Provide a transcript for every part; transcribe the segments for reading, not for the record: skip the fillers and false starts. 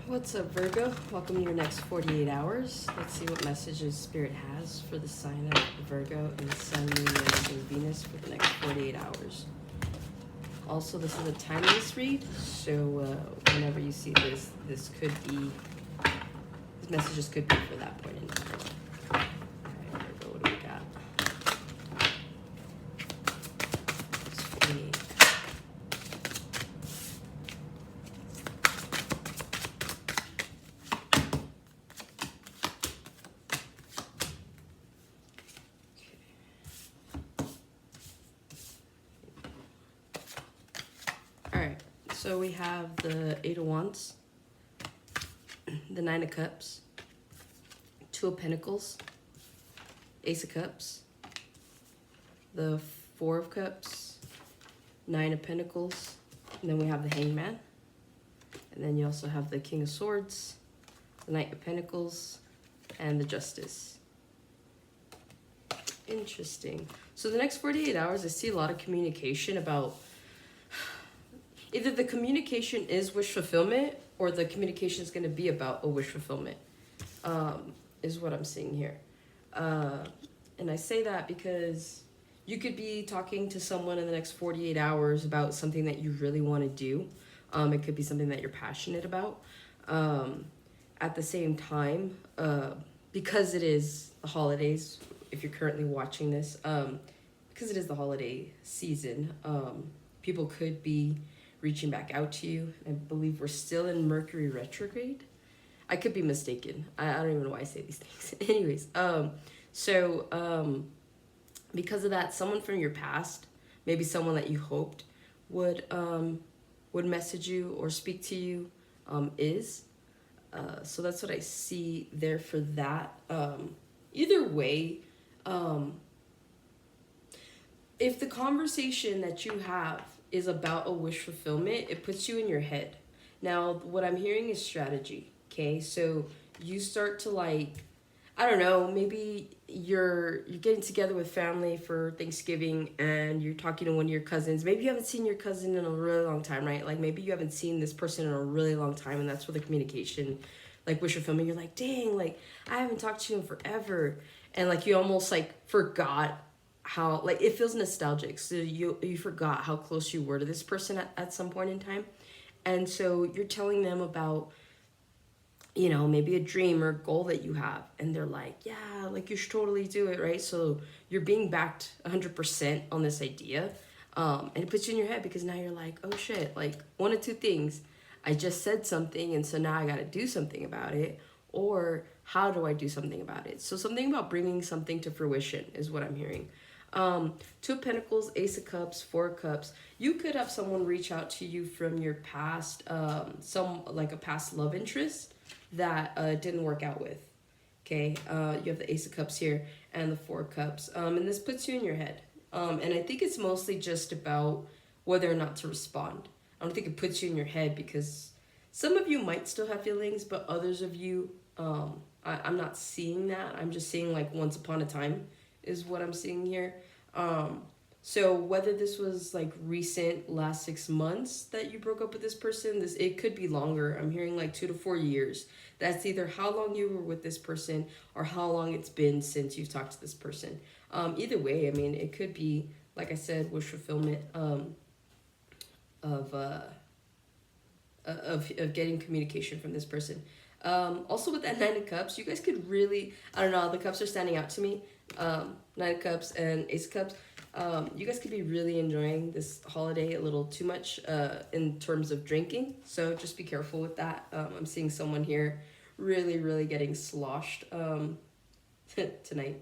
What's up, Virgo? Welcome to your next 48 hours. Let's see what messages Spirit has for the sign of Virgo and the Sun, Moon, and Venus for the next 48 hours. Also, this is a timeless read, so whenever you see this, these messages could be for that point in time. Alright, Virgo, what do we got? It's 48. Alright, so we have the Eight of Wands, the Nine of Cups, Two of Pentacles, Ace of Cups, the Four of Cups, Nine of Pentacles, and then we have the Hangman. And then you also have the King of Swords, the Knight of Pentacles, and the Justice. Interesting. So the next 48 hours, I see a lot of communication about either the communication is wish fulfillment or the communication is going to be about a wish fulfillment, is what I'm seeing here. And I say that because you could be talking to someone in the next 48 hours about something that you really want to do. It could be something that you're passionate about. At the same time, because it is the holidays, if you're currently watching this, because it is the holiday season, people could be reaching back out to you. I believe we're still in Mercury retrograde. I could be mistaken. I don't even know why I say these things. Anyways, because of that, someone from your past, maybe someone that you hoped would message you or speak to you, so that's what I see there for that. Either way, if the conversation that you have is about a wish fulfillment, it puts you in your head. Now, what I'm hearing is strategy, okay? So you start to I don't know, maybe you're getting together with family for Thanksgiving and you're talking to one of your cousins. Maybe you haven't seen your cousin in a really long time, right? Like maybe you haven't seen this person in a really long time, and that's where the communication, wish fulfillment, you're like, dang, I haven't talked to you in forever. And you almost forgot how it feels nostalgic. So you forgot how close you were to this person at some point in time. And so you're telling them about, maybe a dream or goal that you have. And they're like, yeah, you should totally do it, right? So you're being backed 100% on this idea. And it puts you in your head because now you're like, oh shit, one of two things. I just said something and so now I got to do something about it. Or how do I do something about it? So something about bringing something to fruition is what I'm hearing. Two of Pentacles, Ace of Cups, Four of Cups. You could have someone reach out to you from your past, a past love interest that didn't work out with. Okay, you have the Ace of Cups here and the Four of Cups, and this puts you in your head. And I think it's mostly just about whether or not to respond. I don't think it puts you in your head because some of you might still have feelings, but others of you, I'm not seeing that. I'm just seeing once upon a time is what I'm seeing here. So whether this was recent, last 6 months that you broke up with this person, it could be longer. I'm hearing 2 to 4 years. That's either how long you were with this person or how long it's been since you've talked to this person. Either way, I mean, it could be, like I said, wish fulfillment of getting communication from this person. Also with that Nine of Cups, you guys could really, I don't know, the cups are standing out to me. Nine of Cups and Ace of Cups. You guys could be really enjoying this holiday a little too much in terms of drinking. So just be careful with that. I'm seeing someone here really, really getting sloshed tonight.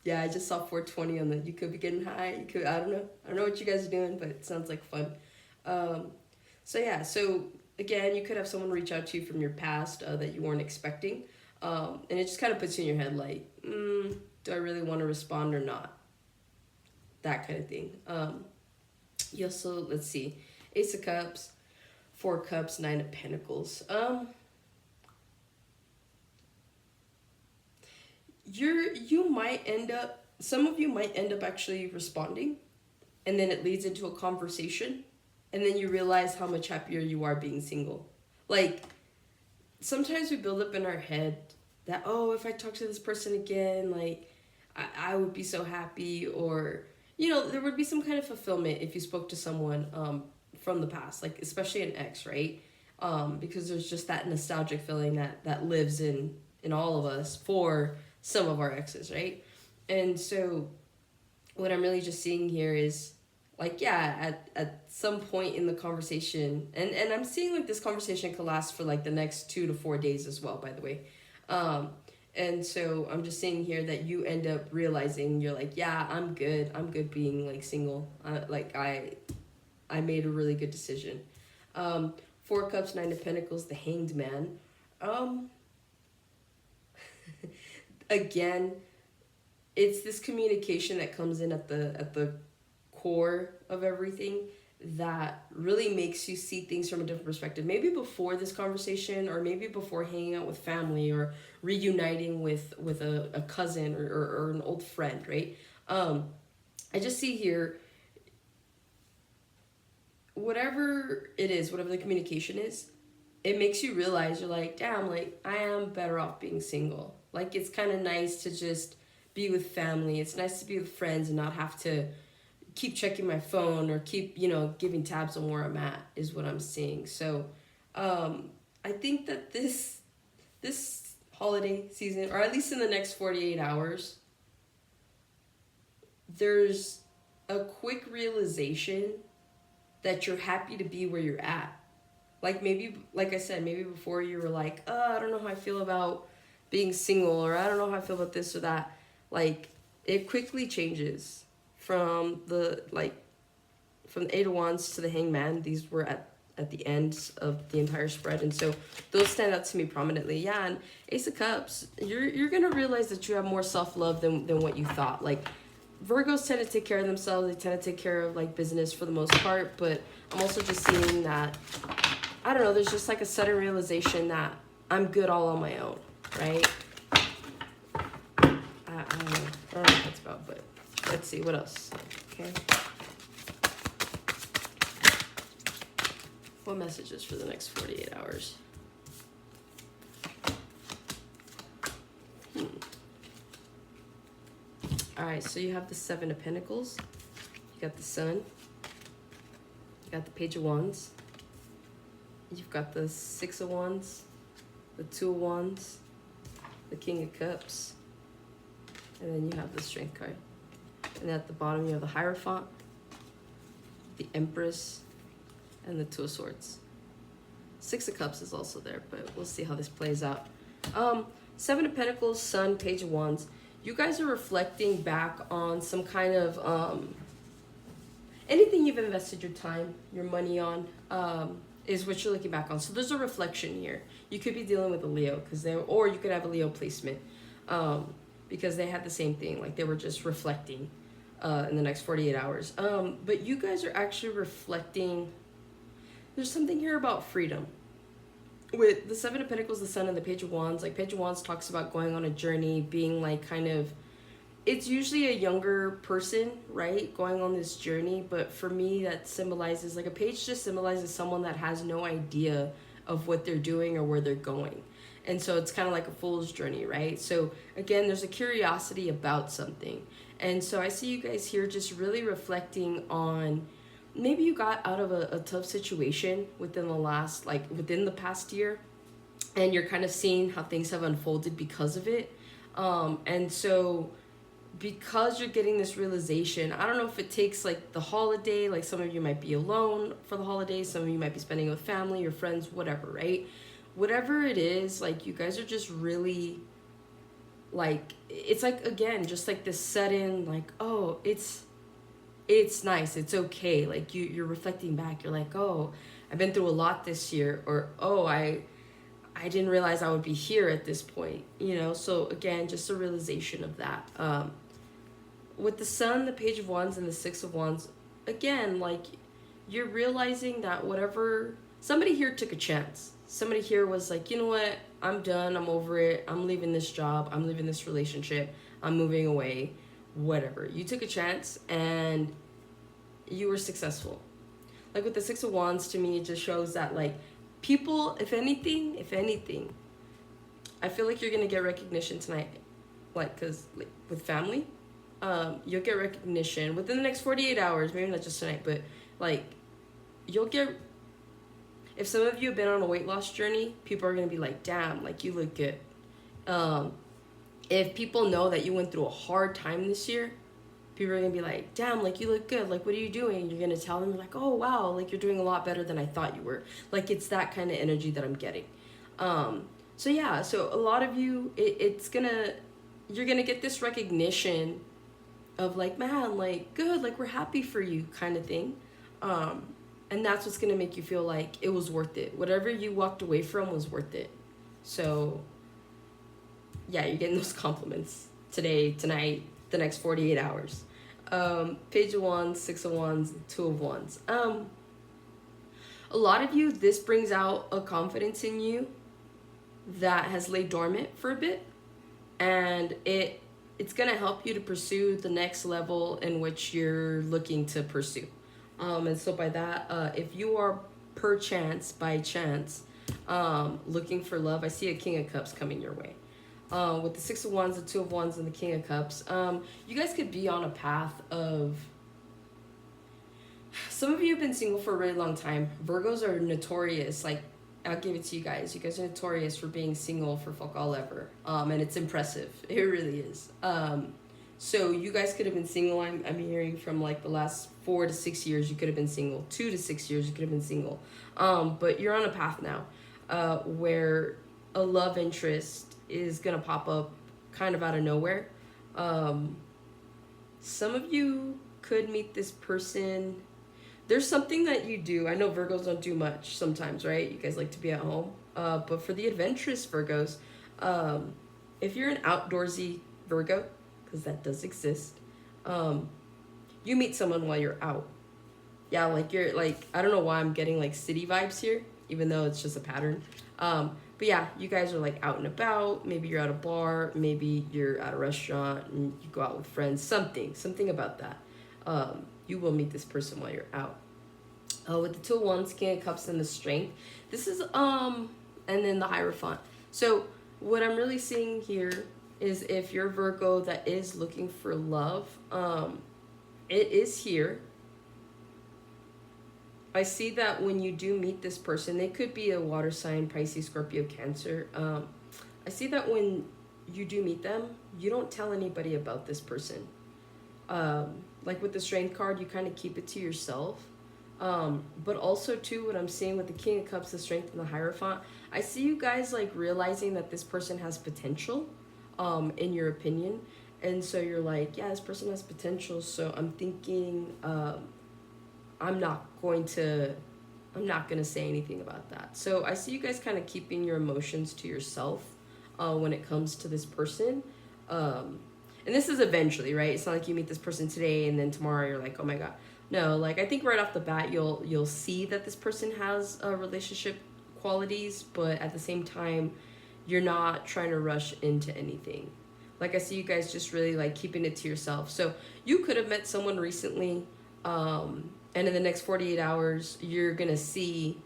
Yeah, I just saw 420 on the, you could be getting high. You could, I don't know what you guys are doing, but it sounds like fun. So again, you could have someone reach out to you from your past that you weren't expecting. And it just kind of puts you in your head do I really want to respond or not? That kind of thing. You also, let's see, Ace of Cups, Four of Cups, Nine of Pentacles. Some of you might end up actually responding, and then it leads into a conversation. and then you realize how much happier you are being single. Like, sometimes we build up in our head that, oh, if I talk to this person again, like, I would be so happy, or, there would be some kind of fulfillment if you spoke to someone from the past, like, especially an ex, right? Because there's just that nostalgic feeling that lives in all of us for some of our exes, right? And so what I'm really just seeing here is, like, yeah, at some point in the conversation, and I'm seeing like this conversation could last for like the next 2 to 4 days as well, by the way. And so I'm just saying here that you end up realizing, you're like, yeah, I'm good being like single. Like, I made a really good decision. 4 cups, 9 of pentacles, the Hanged Man. Again, it's this communication that comes in at the core of everything that really makes you see things from a different perspective. Maybe before this conversation, or maybe before hanging out with family, or reuniting with a cousin, or an old friend, right? I just see here, whatever it is, whatever the communication is, it makes you realize, you're like, damn, like, I am better off being single. Like, it's kind of nice to just be with family. It's nice to be with friends and not have to keep checking my phone, or keep, giving tabs on where I'm at, is what I'm seeing. So I think that this holiday season, or at least in the next 48 hours, there's a quick realization that you're happy to be where you're at. Like, maybe, like I said, maybe before you were like, oh, I don't know how I feel about being single, or I don't know how I feel about this or that. Like, it quickly changes from the Eight of Wands to the Hanged Man. These were at the end of the entire spread, and so those stand out to me prominently. Yeah, and Ace of Cups, you're gonna realize that you have more self-love than what you thought. Like, Virgos tend to take care of themselves. They tend to take care of like business for the most part, but I'm also just seeing that, I don't know, there's just like a sudden realization that I'm good all on my own, right? I don't know what that's about, but let's see, what else? Okay. What messages for the next 48 hours? All right, so you have the 7 of Pentacles. You got the Sun. You got the Page of Wands. You've got the 6 of Wands, the 2 of Wands, the King of Cups, and then you have the Strength card. And at the bottom, you have the Hierophant, the Empress, and the 2 of Swords. 6 of Cups is also there, but we'll see how this plays out. 7 of Pentacles, Sun, Page of Wands. You guys are reflecting back on some kind of anything you've invested your time, your money on, is what you're looking back on. So there's a reflection here. You could be dealing with a Leo, or you could have a Leo placement, because they had the same thing. Like, they were just reflecting in the next 48 hours. But you guys are actually reflecting. There's something here about freedom. With the 7 of Pentacles, the Sun, and the Page of Wands, like, Page of Wands talks about going on a journey, being like kind of, it's usually a younger person, right, going on this journey. But for me, that symbolizes, like, a page just symbolizes someone that has no idea of what they're doing or where they're going. And so it's kind of like a fool's journey, right? So again, there's a curiosity about something. And so I see you guys here just really reflecting on, maybe you got out of a tough situation within the past year, and you're kind of seeing how things have unfolded because of it. And so because you're getting this realization, I don't know if it takes like the holiday, like some of you might be alone for the holidays, some of you might be spending it with family or friends, whatever, right? Whatever it is, like, you guys are just really, like, it's like, again, just like this sudden, like, oh, it's nice, it's okay. Like, you're reflecting back, you're like, oh, I've been through a lot this year, or, oh, I didn't realize I would be here at this point, so again, just a realization of that. With the Sun, the Page of Wands, and the 6 of Wands, again, like, you're realizing that somebody here took a chance. Somebody here was like, you know what, I'm done, I'm over it, I'm leaving this job, I'm leaving this relationship, I'm moving away, whatever. You took a chance and you were successful. Like with the Six of Wands, to me, it just shows that like people, if anything, I feel like you're gonna get recognition tonight, like because like with family, you'll get recognition within the next 48 hours. Maybe not just tonight, but like you'll get. If some of you have been on a weight loss journey, people are gonna be like, "Damn, like you look good." If people know that you went through a hard time this year, people are gonna be like, "Damn, like you look good. Like what are you doing?" You're gonna tell them like, "Oh wow, like you're doing a lot better than I thought you were." Like it's that kind of energy that I'm getting. So yeah, so a lot of you, you're gonna get this recognition of like, man, like good, like we're happy for you, kind of thing. And that's what's gonna make you feel like it was worth it. Whatever you walked away from was worth it. So yeah, you're getting those compliments today, tonight, the next 48 hours. Page of Wands, Six of Wands, Two of Wands. A lot of you, this brings out a confidence in you that has laid dormant for a bit, and it's gonna help you to pursue the next level in which you're looking to pursue. And so by that, if you are by chance, looking for love, I see a King of Cups coming your way. With the Six of Wands, the Two of Wands, and the King of Cups, you guys could be on a path of. Some of you have been single for a really long time. Virgos are notorious. Like, I'll give it to you guys. You guys are notorious for being single for fuck all ever. And it's impressive. It really is. So you guys could have been single. I'm hearing from like the last 4 to 6 years, you could have been single. 2 to 6 years, you could have been single. But you're on a path now where a love interest is going to pop up kind of out of nowhere. Some of you could meet this person. There's something that you do. I know Virgos don't do much sometimes, right? You guys like to be at home. But for the adventurous Virgos, if you're an outdoorsy Virgo, because that does exist, you meet someone while you're out. Yeah, like you're like, I don't know why I'm getting like city vibes here, even though it's just a pattern. But yeah, you guys are like out and about. Maybe you're at a bar. Maybe you're at a restaurant and you go out with friends. Something about that. You will meet this person while you're out. With the Two of Wands, King of Cups, and the Strength. This is, and then the Hierophant. So what I'm really seeing here is if you're Virgo that is looking for love, it is here. I see that when you do meet this person, they could be a water sign, Pisces, Scorpio, Cancer. I see that when you do meet them, you don't tell anybody about this person. Like with the Strength card, you kind of keep it to yourself. But also too, what I'm seeing with the King of Cups, the Strength, and the Hierophant, I see you guys like realizing that this person has potential, in your opinion. And so you're like, yeah, this person has potential. So I'm thinking, I'm not going to say anything about that. So I see you guys kind of keeping your emotions to yourself, when it comes to this person. And this is eventually, right? It's not like you meet this person today and then tomorrow you're like, oh my God. No, like I think right off the bat, you'll see that this person has relationship qualities, but at the same time, you're not trying to rush into anything. Like I see you guys just really like keeping it to yourself. So you could have met someone recently, and in the next 48 hours, you're going to see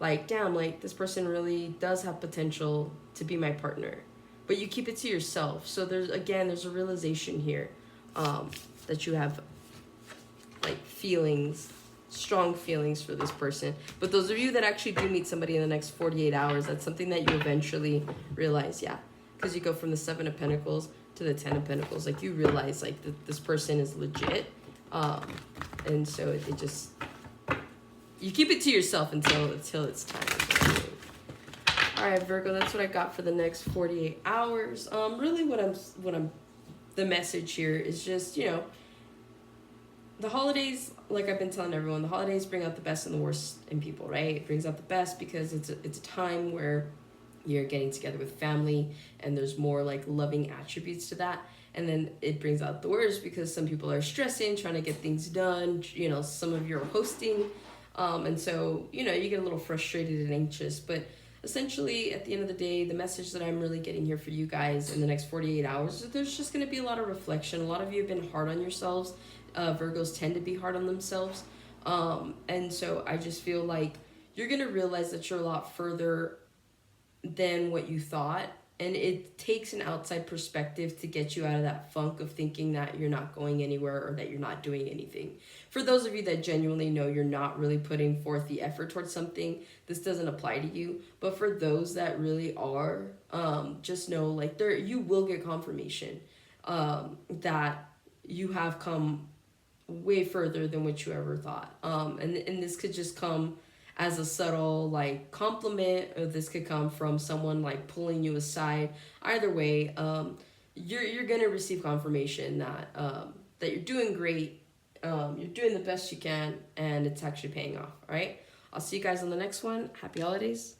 like, damn, like this person really does have potential to be my partner. But you keep it to yourself. So there's a realization here, that you have like strong feelings for this person. But those of you that actually do meet somebody in the next 48 hours, that's something that you eventually realize, yeah. Because you go from the Seven of Pentacles to the Ten of Pentacles. Like you realize like that this person is legit. And so it just, you keep it to yourself until it's time. All right, Virgo, that's what I got for the next 48 hours. Really the message here is just, the holidays, like I've been telling everyone, the holidays bring out the best and the worst in people, right? It brings out the best because it's a time where you're getting together with family and there's more like loving attributes to that. And then it brings out the worst because some people are stressing, trying to get things done. Some of you are hosting. And so, you get a little frustrated and anxious. But essentially, at the end of the day, the message that I'm really getting here for you guys in the next 48 hours, there's just going to be a lot of reflection. A lot of you have been hard on yourselves. Virgos tend to be hard on themselves. And so I just feel like you're gonna realize that you're a lot further than what you thought. And it takes an outside perspective to get you out of that funk of thinking that you're not going anywhere or that you're not doing anything. For those of you that genuinely know you're not really putting forth the effort towards something, this doesn't apply to you. But for those that really are, just know like you will get confirmation that you have come way further than what you ever thought. And this could just come as a subtle like compliment, or this could come from someone like pulling you aside. Either way, you're gonna receive confirmation that that you're doing great, you're doing the best you can, and it's actually paying off. All right, I'll see you guys on the next one. Happy holidays.